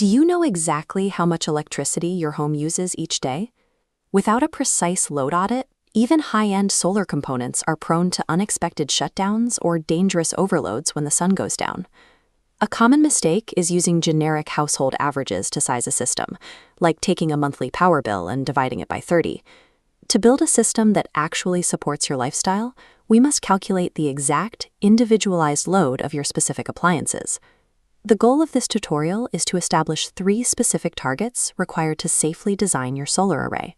Do you know exactly how much electricity your home uses each day? Without a precise load audit, even high-end solar components are prone to unexpected shutdowns or dangerous overloads when the sun goes down. A common mistake is using generic household averages to size a system, like taking a monthly power bill and dividing it by 30. To build a system that actually supports your lifestyle, we must calculate the exact, individualized load of your specific appliances. The goal of this tutorial is to establish 3 specific targets required to safely design your solar array.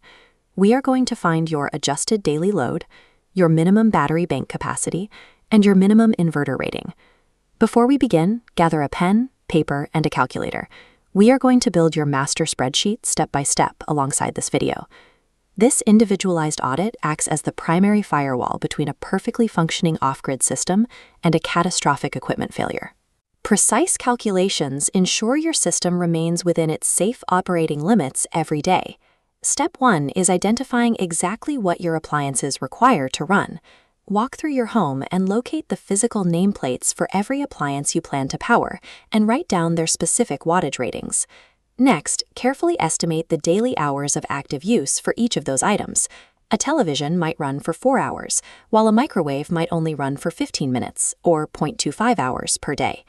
We are going to find your adjusted daily load, your minimum battery bank capacity, and your minimum inverter rating. Before we begin, gather a pen, paper, and a calculator. We are going to build your master spreadsheet step by step alongside this video. This individualized audit acts as the primary firewall between a perfectly functioning off-grid system and a catastrophic equipment failure. Precise calculations ensure your system remains within its safe operating limits every day. Step 1 is identifying exactly what your appliances require to run. Walk through your home and locate the physical nameplates for every appliance you plan to power and write down their specific wattage ratings. Next, carefully estimate the daily hours of active use for each of those items. A television might run for 4 hours, while a microwave might only run for 15 minutes, or 0.25 hours per day.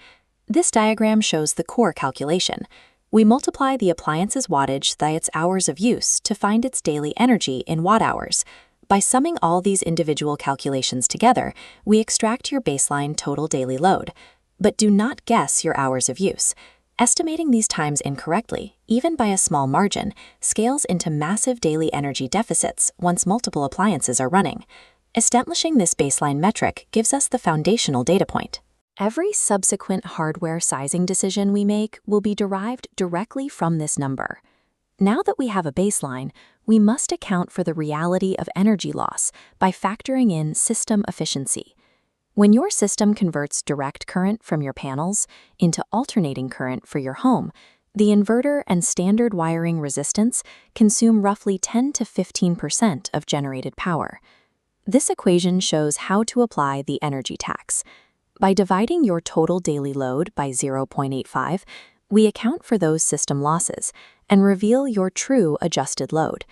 This diagram shows the core calculation. We multiply the appliance's wattage by its hours of use to find its daily energy in watt-hours. By summing all these individual calculations together, we extract your baseline total daily load. But do not guess your hours of use. Estimating these times incorrectly, even by a small margin, scales into massive daily energy deficits once multiple appliances are running. Establishing this baseline metric gives us the foundational data point. Every subsequent hardware sizing decision we make will be derived directly from this number. Now that we have a baseline, we must account for the reality of energy loss by factoring in system efficiency. When your system converts direct current from your panels into alternating current for your home, the inverter and standard wiring resistance consume roughly 10 to 15% of generated power. This equation shows how to apply the energy tax. By dividing your total daily load by 0.85, we account for those system losses and reveal your true adjusted load.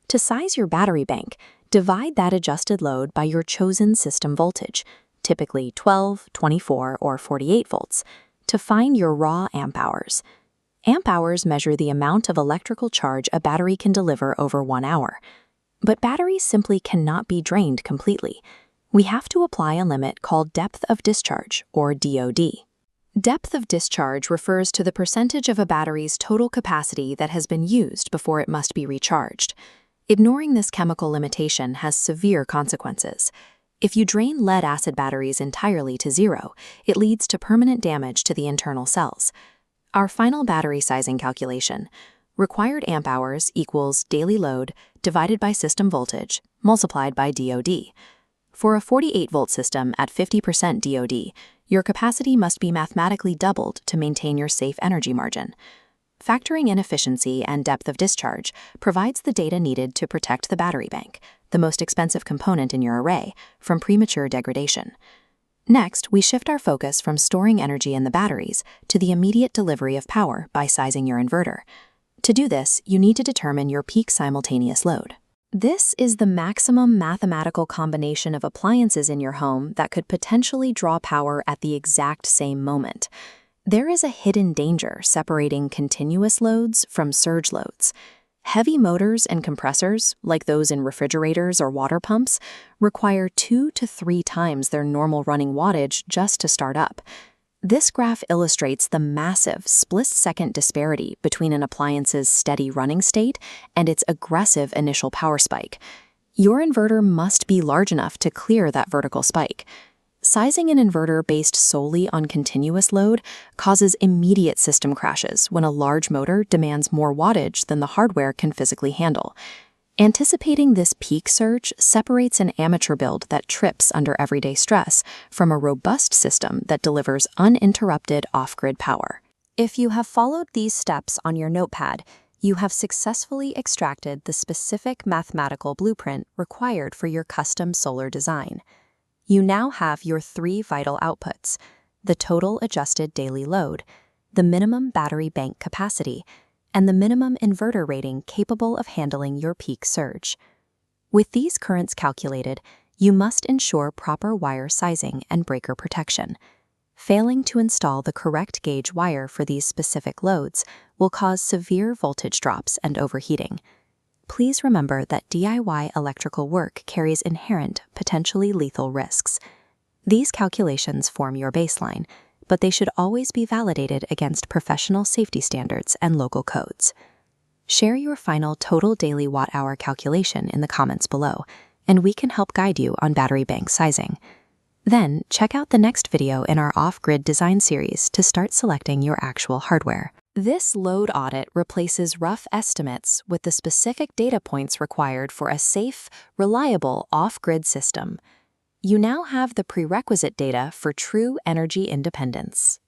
To size your battery bank, divide that adjusted load by your chosen system voltage, typically 12, 24, or 48 volts, to find your raw amp hours. Amp hours measure the amount of electrical charge a battery can deliver over 1 hour. But batteries simply cannot be drained completely. We have to apply a limit called depth of discharge, or DOD. Depth of discharge refers to the percentage of a battery's total capacity that has been used before it must be recharged. Ignoring this chemical limitation has severe consequences. If you drain lead-acid batteries entirely to zero, it leads to permanent damage to the internal cells. Our final battery sizing calculation: required amp hours equals daily load divided by system voltage multiplied by DOD. For a 48-volt system at 50% DOD, your capacity must be mathematically doubled to maintain your safe energy margin. Factoring in efficiency and depth of discharge provides the data needed to protect the battery bank, the most expensive component in your array, from premature degradation. Next, we shift our focus from storing energy in the batteries to the immediate delivery of power by sizing your inverter. To do this, you need to determine your peak simultaneous load. This is the maximum mathematical combination of appliances in your home that could potentially draw power at the exact same moment. There is a hidden danger separating continuous loads from surge loads. Heavy motors and compressors, like those in refrigerators or water pumps, require 2 to 3 times their normal running wattage just to start up. This graph illustrates the massive split-second disparity between an appliance's steady running state and its aggressive initial power spike. Your inverter must be large enough to clear that vertical spike. Sizing an inverter based solely on continuous load causes immediate system crashes when a large motor demands more wattage than the hardware can physically handle. Anticipating this peak surge separates an amateur build that trips under everyday stress from a robust system that delivers uninterrupted off-grid power. If you have followed these steps on your notepad, you have successfully extracted the specific mathematical blueprint required for your custom solar design. You now have your 3 vital outputs: the total adjusted daily load, the minimum battery bank capacity, and the minimum inverter rating capable of handling your peak surge. With these currents calculated, you must ensure proper wire sizing and breaker protection. Failing to install the correct gauge wire for these specific loads will cause severe voltage drops and overheating. Please remember that DIY electrical work carries inherent, potentially lethal risks. These calculations form your baseline, but they should always be validated against professional safety standards and local codes. Share your final total daily watt-hour calculation in the comments below, and we can help guide you on battery bank sizing. Then, check out the next video in our off-grid design series to start selecting your actual hardware. This load audit replaces rough estimates with the specific data points required for a safe, reliable off-grid system. You now have the prerequisite data for true energy independence.